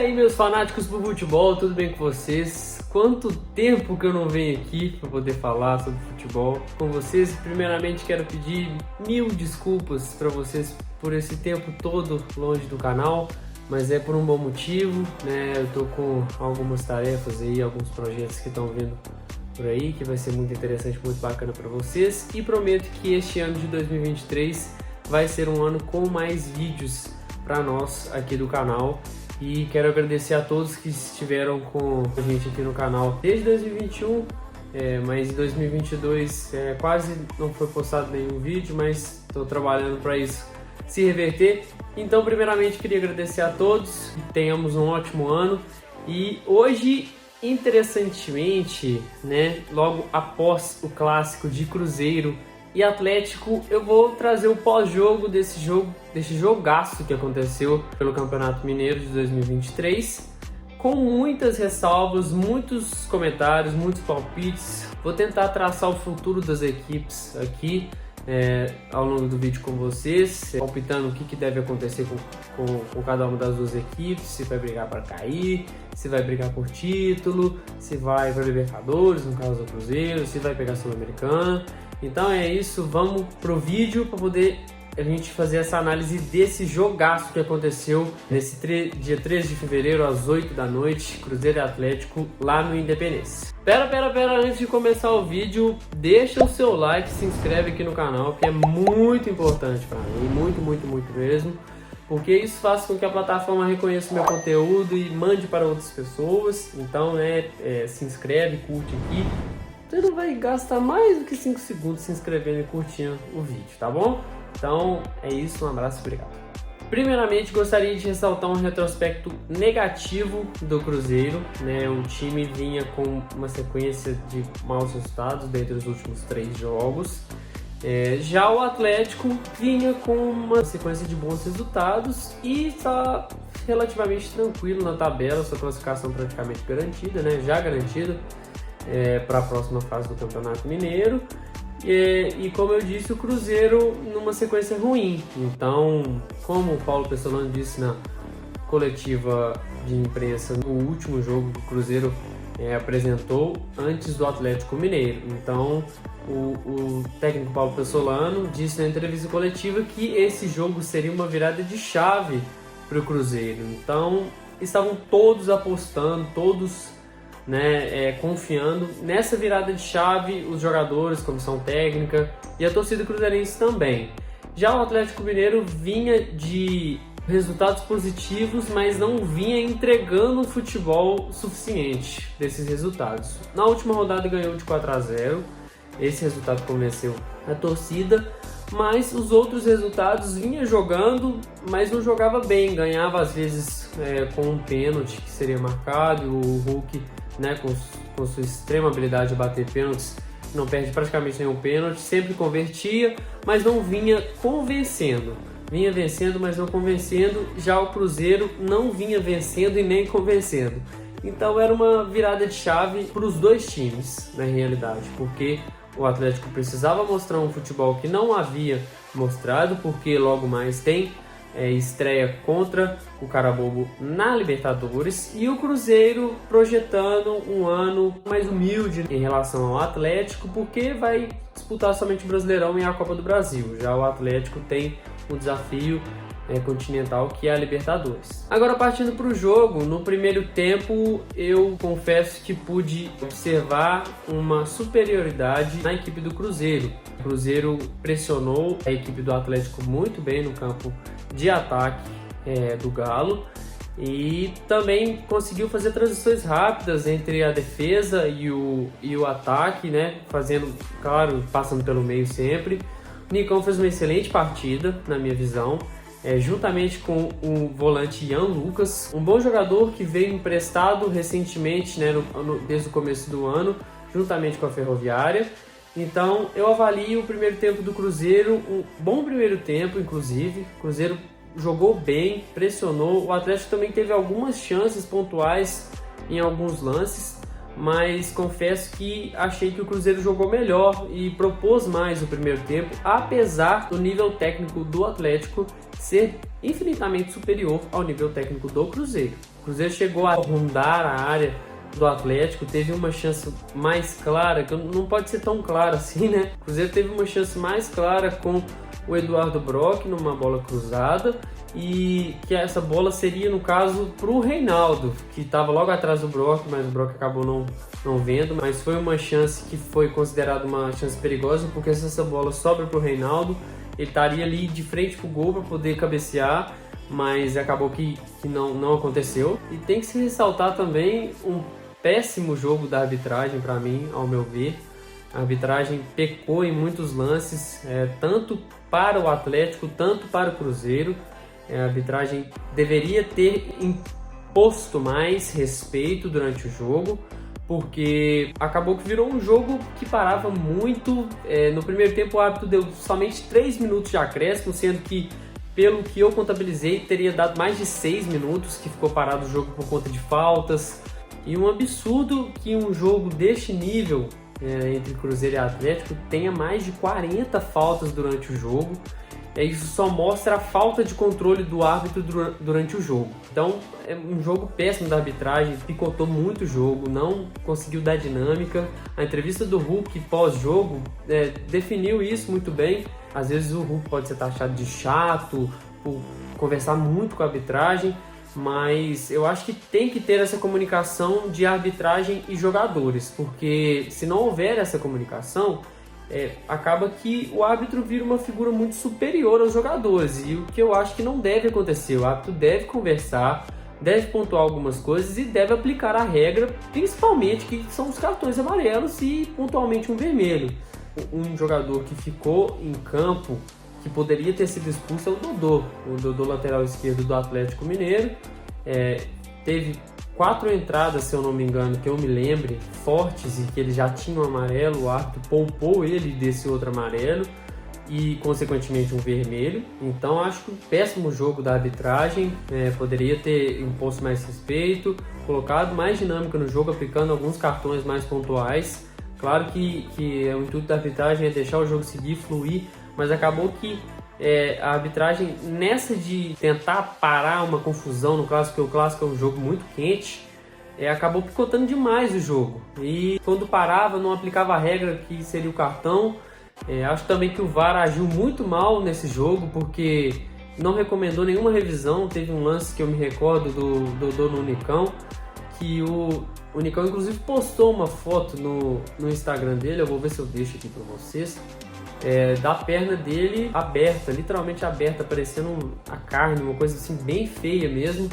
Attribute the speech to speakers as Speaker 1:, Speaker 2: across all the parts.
Speaker 1: aí, meus fanáticos do futebol, tudo bem com vocês? Quanto tempo que eu não venho aqui para poder falar sobre futebol com vocês. Primeiramente quero pedir mil desculpas para vocês por esse tempo todo longe do canal, mas é por um bom motivo, né? Eu tô com algumas tarefas aí, alguns projetos que estão vindo por aí, que vai ser muito interessante, muito bacana para vocês, e prometo que este ano de 2023 vai ser um ano com mais vídeos para nós aqui do canal. E quero agradecer a todos que estiveram com a gente aqui no canal desde 2021, mas em 2022 quase não foi postado nenhum vídeo, mas estou trabalhando para isso se reverter. Então, primeiramente, queria agradecer a todos, tenhamos um ótimo ano. E hoje, interessantemente, né, logo após o clássico de Cruzeiro e Atlético, eu vou trazer o pós-jogo desse jogaço que aconteceu pelo Campeonato Mineiro de 2023, com muitas ressalvas, muitos comentários, muitos palpites. Vou tentar traçar o futuro das equipes aqui ao longo do vídeo com vocês, palpitando o que deve acontecer com cada uma das duas equipes, se vai brigar para cair, se vai brigar por título, se vai para Libertadores, no caso do Cruzeiro, se vai pegar Sul-Americana. Então é isso, vamos pro vídeo para poder a gente fazer essa análise desse jogaço que aconteceu nesse dia 13 de fevereiro às 8 da noite, Cruzeiro e Atlético lá no Independência. Pera, antes de começar o vídeo, deixa o seu like, se inscreve aqui no canal, que é muito importante para mim, muito mesmo, porque isso faz com que a plataforma reconheça o meu conteúdo e mande para outras pessoas. Então, se inscreve, curte aqui. Você não vai gastar mais do que 5 segundos se inscrevendo e curtindo o vídeo, tá bom? Então é isso, um abraço e obrigado. Primeiramente, gostaria de ressaltar um retrospecto negativo do Cruzeiro, né? O time vinha com uma sequência de maus resultados dentre os últimos 3 jogos. Já o Atlético vinha com uma sequência de bons resultados e está relativamente tranquilo na tabela, sua classificação praticamente garantida, né? Já garantida para a próxima fase do Campeonato Mineiro. E como eu disse, o Cruzeiro numa sequência ruim. Então, como o Paulo Pessolano disse na coletiva de imprensa no último jogo que o Cruzeiro apresentou antes do Atlético Mineiro, então o técnico Paulo Pessolano disse na entrevista coletiva que esse jogo seria uma virada de chave para o Cruzeiro. Então estavam todos apostando, todos confiando nessa virada de chave, os jogadores, comissão técnica e a torcida cruzeirense também. Já o Atlético Mineiro vinha de resultados positivos, mas não vinha entregando futebol suficiente desses resultados. Na última rodada ganhou de 4-0, esse resultado convenceu a torcida, mas os outros resultados vinha jogando, mas não jogava bem, ganhava às vezes com um pênalti que seria marcado, o Hulk, com sua extrema habilidade de bater pênaltis, não perde praticamente nenhum pênalti, sempre convertia, mas não vinha convencendo. Vinha vencendo, mas não convencendo. Já o Cruzeiro não vinha vencendo e nem convencendo. Então era uma virada de chave para os dois times, na realidade, porque o Atlético precisava mostrar um futebol que não havia mostrado, porque logo mais tem estreia contra o Carabobo na Libertadores, e o Cruzeiro projetando um ano mais humilde em relação ao Atlético, porque vai disputar somente o Brasileirão e a Copa do Brasil. Já o Atlético tem um desafio continental, que é a Libertadores. Agora, partindo para o jogo, no primeiro tempo eu confesso que pude observar uma superioridade na equipe do Cruzeiro. O Cruzeiro pressionou a equipe do Atlético muito bem no campo de ataque do Galo, e também conseguiu fazer transições rápidas entre a defesa e o ataque, fazendo, claro, passando pelo meio sempre. O Nicão fez uma excelente partida, na minha visão, juntamente com o volante Ian Lucas, um bom jogador que veio emprestado recentemente, desde o começo do ano, juntamente com a Ferroviária. Então eu avalio o primeiro tempo do Cruzeiro, um bom primeiro tempo, inclusive. O Cruzeiro jogou bem, pressionou. O Atlético também teve algumas chances pontuais em alguns lances, mas confesso que achei que o Cruzeiro jogou melhor e propôs mais o primeiro tempo, apesar do nível técnico do Atlético ser infinitamente superior ao nível técnico do Cruzeiro. Cruzeiro chegou a rondar a área do Atlético, teve uma chance mais clara, que não pode ser tão clara assim, né? O Cruzeiro teve uma chance mais clara com o Eduardo Brock numa bola cruzada, e que essa bola seria, no caso, para o Reinaldo, que estava logo atrás do Brock, mas o Brock acabou não vendo, mas foi uma chance que foi considerada uma chance perigosa, porque se essa bola sobra para o Reinaldo, ele estaria ali de frente para o gol para poder cabecear, mas acabou que não aconteceu. E tem que se ressaltar também um péssimo jogo da arbitragem, para mim, ao meu ver. A arbitragem pecou em muitos lances, tanto para o Atlético, tanto para o Cruzeiro. A arbitragem deveria ter imposto mais respeito durante o jogo, porque acabou que virou um jogo que parava muito. No primeiro tempo o árbitro deu somente 3 minutos de acréscimo, sendo que, pelo que eu contabilizei, teria dado mais de 6 minutos que ficou parado o jogo por conta de faltas. E um absurdo que um jogo deste nível, entre Cruzeiro e Atlético, tenha mais de 40 faltas durante o jogo. Isso só mostra a falta de controle do árbitro durante o jogo. Então, é um jogo péssimo da arbitragem, picotou muito o jogo, não conseguiu dar dinâmica. A entrevista do Hulk pós-jogo definiu isso muito bem. Às vezes o Hulk pode ser taxado de chato, por conversar muito com a arbitragem, mas eu acho que tem que ter essa comunicação de arbitragem e jogadores, porque se não houver essa comunicação, acaba que o árbitro vira uma figura muito superior aos jogadores, e o que eu acho que não deve acontecer. O árbitro deve conversar, deve pontuar algumas coisas e deve aplicar a regra, principalmente que são os cartões amarelos e pontualmente um vermelho. Um jogador que ficou em campo, que poderia ter sido expulso, é o Dodô, lateral esquerdo do Atlético Mineiro. Teve 4 entradas, se eu não me engano, que eu me lembre, fortes, e que ele já tinha um amarelo. O árbitro poupou ele desse outro amarelo e, consequentemente, um vermelho. Então, acho que um péssimo jogo da arbitragem. Poderia ter imposto mais respeito, colocado mais dinâmica no jogo, aplicando alguns cartões mais pontuais. Claro que o intuito da arbitragem é deixar o jogo seguir, fluir, mas acabou que a arbitragem, nessa de tentar parar uma confusão no clássico, porque o clássico é um jogo muito quente, acabou picotando demais o jogo. E quando parava, não aplicava a regra que seria o cartão. Acho também que o VAR agiu muito mal nesse jogo, porque não recomendou nenhuma revisão. Teve um lance que eu me recordo do Nicão, que o Nicão inclusive postou uma foto no Instagram dele, eu vou ver se eu deixo aqui para vocês, da perna dele aberta, literalmente aberta, parecendo a carne, uma coisa assim bem feia mesmo,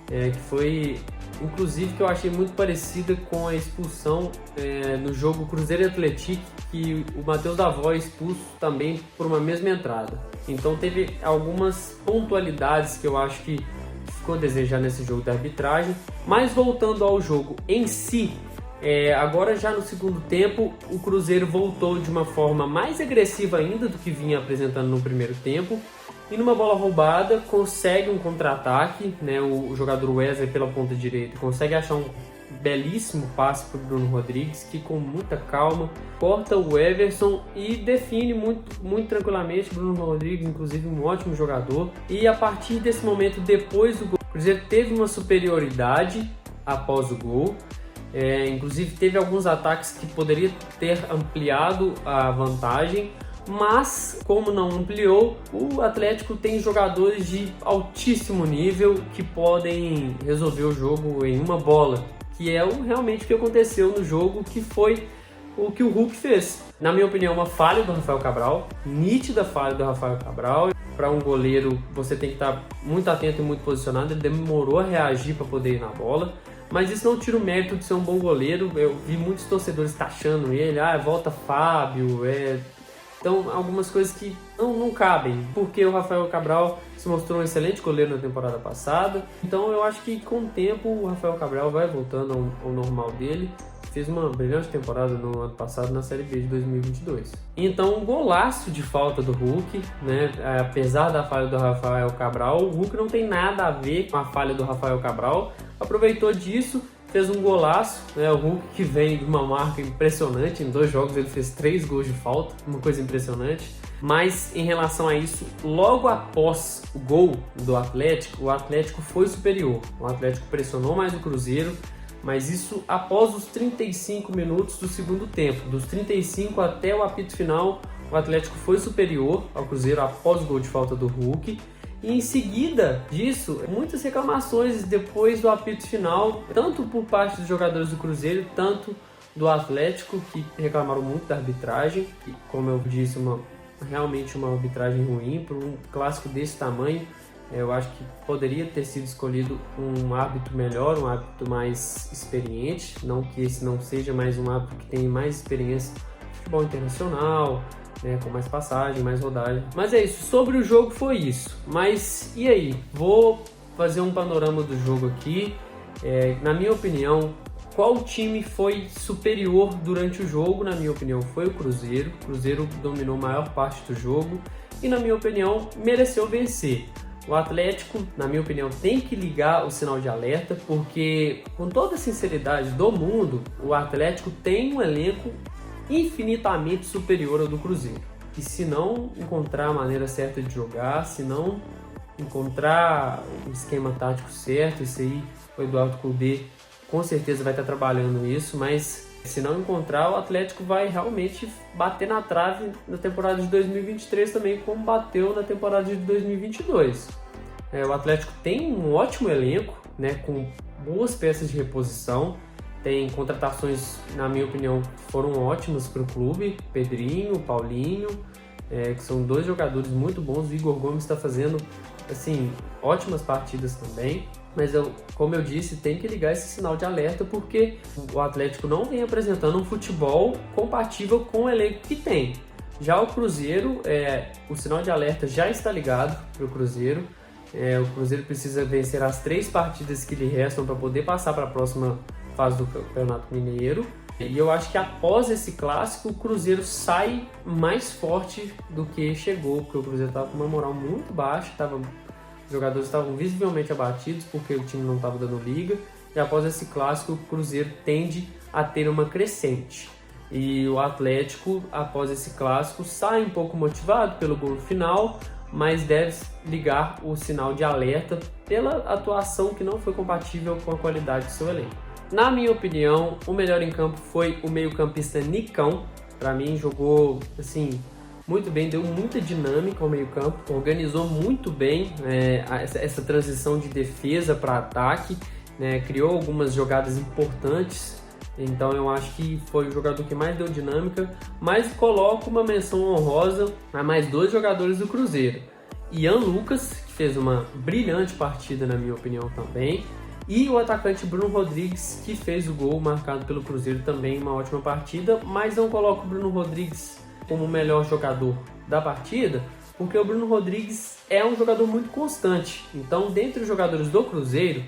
Speaker 1: que foi, inclusive, que eu achei muito parecida com a expulsão no jogo Cruzeiro e Atlético, que o Matheus Davó é expulso também por uma mesma entrada. Então teve algumas pontualidades que eu acho que ficou a desejar nesse jogo da arbitragem. Mas voltando ao jogo em si, agora já no segundo tempo, o Cruzeiro voltou de uma forma mais agressiva ainda do que vinha apresentando no primeiro tempo, e numa bola roubada consegue um contra-ataque, né? O jogador Wesley pela ponta direita consegue achar um belíssimo passe para o Bruno Rodrigues, que com muita calma corta o Everson e define muito tranquilamente. Bruno Rodrigues, inclusive, um ótimo jogador, e a partir desse momento, depois do gol, o Cruzeiro teve uma superioridade após o gol. Inclusive teve alguns ataques que poderia ter ampliado a vantagem, mas como não ampliou, o Atlético tem jogadores de altíssimo nível que podem resolver o jogo em uma bola, que é realmente o que aconteceu no jogo, que foi o que o Hulk fez. Na minha opinião, uma falha do Rafael Cabral, nítida falha do Rafael Cabral. Para um goleiro, você tem que estar muito atento e muito posicionado. Ele demorou a reagir para poder ir na bola, mas isso não tira o mérito de ser um bom goleiro. Eu vi muitos torcedores taxando ele, volta Fábio, então algumas coisas que não cabem, porque o Rafael Cabral se mostrou um excelente goleiro na temporada passada. Então eu acho que com o tempo o Rafael Cabral vai voltando ao normal dele. Fez uma brilhante temporada no ano passado na Série B de 2022. Então, um golaço de falta do Hulk, né? Apesar da falha do Rafael Cabral, o Hulk não tem nada a ver com a falha do Rafael Cabral. Aproveitou disso, fez um golaço, né? O Hulk que vem de uma marca impressionante, em 2 jogos ele fez 3 gols de falta, uma coisa impressionante. Mas em relação a isso, logo após o gol do Atlético, o Atlético foi superior. O Atlético pressionou mais o Cruzeiro, mas isso após os 35 minutos do segundo tempo. Dos 35 até o apito final, o Atlético foi superior ao Cruzeiro após o gol de falta do Hulk. E em seguida disso, muitas reclamações depois do apito final, tanto por parte dos jogadores do Cruzeiro, tanto do Atlético, que reclamaram muito da arbitragem. E, como eu disse, realmente uma arbitragem ruim para um clássico desse tamanho. Eu acho que poderia ter sido escolhido um árbitro melhor, um árbitro mais experiente. Não que esse não seja mais um árbitro que tem mais experiência no futebol internacional, né, com mais passagem, mais rodagem. Mas é isso, sobre o jogo foi isso. Mas e aí? Vou fazer um panorama do jogo aqui. Na minha opinião, qual time foi superior durante o jogo? Na minha opinião, foi o Cruzeiro. O Cruzeiro dominou a maior parte do jogo e, na minha opinião, mereceu vencer. O Atlético, na minha opinião, tem que ligar o sinal de alerta, porque, com toda a sinceridade do mundo, o Atlético tem um elenco infinitamente superior ao do Cruzeiro. E se não encontrar a maneira certa de jogar, se não encontrar o esquema tático certo, isso aí o Eduardo Cudê com certeza vai estar trabalhando isso, mas se não encontrar, o Atlético vai realmente bater na trave na temporada de 2023 também, como bateu na temporada de 2022. O Atlético tem um ótimo elenco, né, com boas peças de reposição, tem contratações, na minha opinião, foram ótimas para o clube, Pedrinho, Paulinho, que são 2 jogadores muito bons. O Igor Gomes está fazendo assim, ótimas partidas também. Mas, como eu disse, tem que ligar esse sinal de alerta, porque o Atlético não vem apresentando um futebol compatível com o elenco que tem. Já o Cruzeiro, o sinal de alerta já está ligado para o Cruzeiro. O Cruzeiro precisa vencer as 3 partidas que lhe restam para poder passar para a próxima fase do Campeonato Mineiro. E eu acho que após esse clássico, o Cruzeiro sai mais forte do que chegou, porque o Cruzeiro estava com uma moral muito baixa, os jogadores estavam visivelmente abatidos porque o time não estava dando liga, e após esse clássico o Cruzeiro tende a ter uma crescente. E o Atlético, após esse clássico, sai um pouco motivado pelo gol final, mas deve ligar o sinal de alerta pela atuação que não foi compatível com a qualidade do seu elenco. Na minha opinião, o melhor em campo foi o meio-campista Nicão. Para mim, jogou assim muito bem, deu muita dinâmica ao meio-campo, organizou muito bem essa transição de defesa para ataque, né, criou algumas jogadas importantes. Então eu acho que foi o jogador que mais deu dinâmica, mas coloco uma menção honrosa a mais 2 jogadores do Cruzeiro. Ian Lucas, que fez uma brilhante partida na minha opinião também, e o atacante Bruno Rodrigues, que fez o gol marcado pelo Cruzeiro também, uma ótima partida, mas não coloco o Bruno Rodrigues como o melhor jogador da partida, porque o Bruno Rodrigues é um jogador muito constante. Então, dentre os jogadores do Cruzeiro,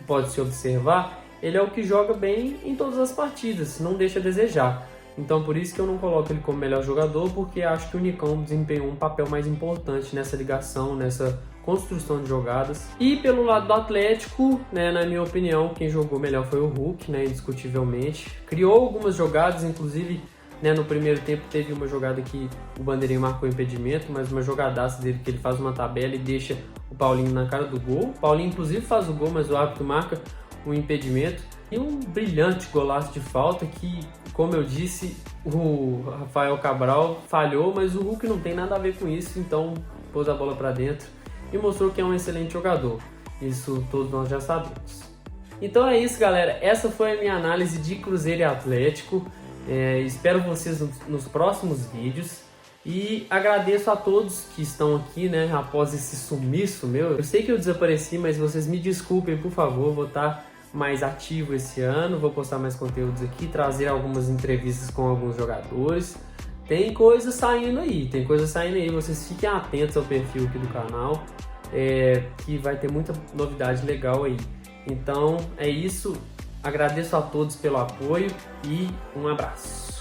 Speaker 1: pode-se observar, ele é o que joga bem em todas as partidas, não deixa a desejar. Então, por isso que eu não coloco ele como melhor jogador, porque acho que o Nicão desempenhou um papel mais importante nessa ligação, nessa construção de jogadas. E pelo lado do Atlético, né, na minha opinião, quem jogou melhor foi o Hulk, né, indiscutivelmente. Criou algumas jogadas, inclusive, né, no primeiro tempo teve uma jogada que o Bandeirinha marcou impedimento, mas uma jogadaça dele que ele faz uma tabela e deixa o Paulinho na cara do gol. O Paulinho inclusive faz o gol, mas o árbitro marca um impedimento. E um brilhante golaço de falta que, como eu disse, o Rafael Cabral falhou, mas o Hulk não tem nada a ver com isso, então pôs a bola para dentro e mostrou que é um excelente jogador. Isso todos nós já sabemos. Então é isso, galera. Essa foi a minha análise de Cruzeiro e Atlético. Espero vocês nos próximos vídeos. E agradeço a todos que estão aqui, né, após esse sumiço meu. Eu sei que eu desapareci, mas vocês me desculpem, por favor. Vou estar mais ativo esse ano, vou postar mais conteúdos aqui, trazer algumas entrevistas com alguns jogadores. Tem coisa saindo aí, vocês fiquem atentos ao perfil aqui do canal, que vai ter muita novidade legal aí. Então é isso, agradeço a todos pelo apoio e um abraço.